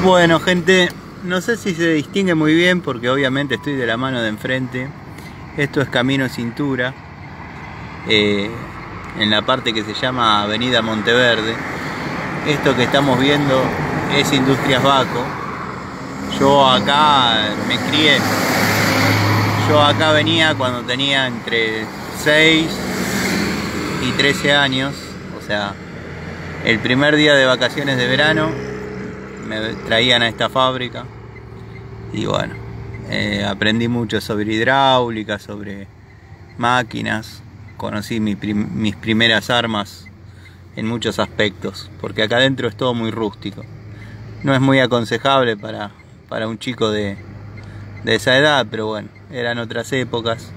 Bueno, gente, no sé si se distingue muy bien porque obviamente estoy de la mano de enfrente. Esto es Camino Cintura, en la parte que se llama Avenida Monteverde. Esto que estamos viendo es Industrias Baco. Yo acá me crié. Yo acá venía cuando tenía entre 6 y 13 años. O sea, el primer día de vacaciones de verano me traían a esta fábrica y bueno, aprendí mucho sobre hidráulica, sobre máquinas, conocí mis primeras armas en muchos aspectos, porque acá adentro es todo muy rústico. No es muy aconsejable para un chico de esa edad, pero bueno, eran otras épocas.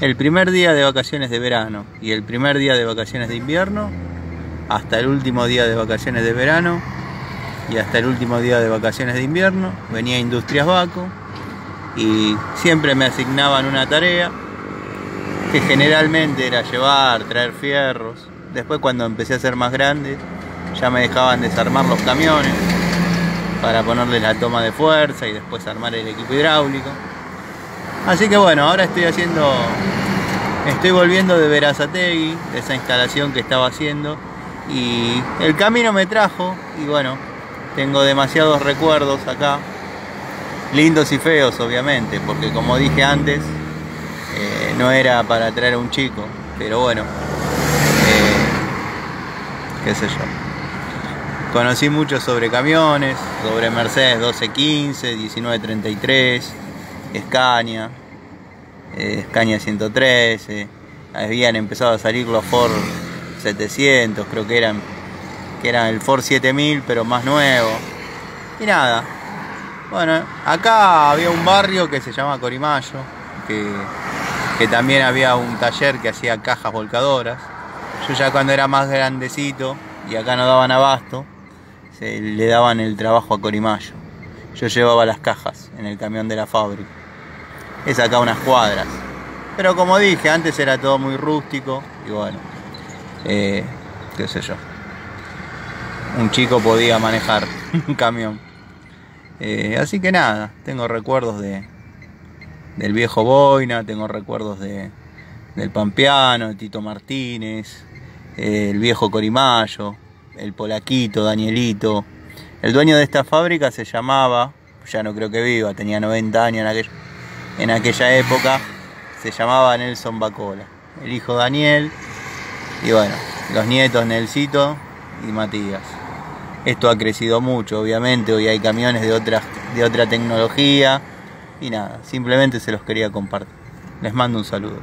El primer día de vacaciones de verano y el primer día de vacaciones de invierno, hasta el último día de vacaciones de verano y hasta el último día de vacaciones de invierno, venía a Industrias Baco y siempre me asignaban una tarea que generalmente era traer fierros. Después, cuando empecé a ser más grande, ya me dejaban desarmar los camiones para ponerle la toma de fuerza y después armar el equipo hidráulico. Así que bueno, ahora estoy volviendo de Berazategui, de esa instalación que estaba haciendo, y el camino me trajo y bueno, tengo demasiados recuerdos acá, lindos y feos obviamente, porque como dije antes, no era para traer a un chico, pero bueno, qué sé yo. Conocí mucho sobre camiones, sobre Mercedes 1215, 1933, Scania, Scania 113, habían empezado a salir los Ford 700, creo que eran el Ford 7000 pero más nuevo. Y nada, bueno, acá había un barrio que se llama Corimayo, que también había un taller que hacía cajas volcadoras. Yo ya cuando era más grandecito y acá no daban abasto, le daban el trabajo a Corimayo. Yo llevaba las cajas en el camión de la fábrica. Es acá unas cuadras. Pero como dije, antes era todo muy rústico y bueno, qué sé yo. Un chico podía manejar un camión. Así que nada, tengo recuerdos del viejo Boina, tengo recuerdos del Pampeano, de Tito Martínez, el viejo Corimayo, el Polaquito, Danielito. El dueño de esta fábrica se llamaba, ya no creo que viva, tenía 90 años en aquella época, se llamaba Nelson Bacola. El hijo Daniel y bueno, los nietos Nelsito y Matías. Esto ha crecido mucho, obviamente, hoy hay camiones de otra tecnología y nada, simplemente se los quería compartir. Les mando un saludo.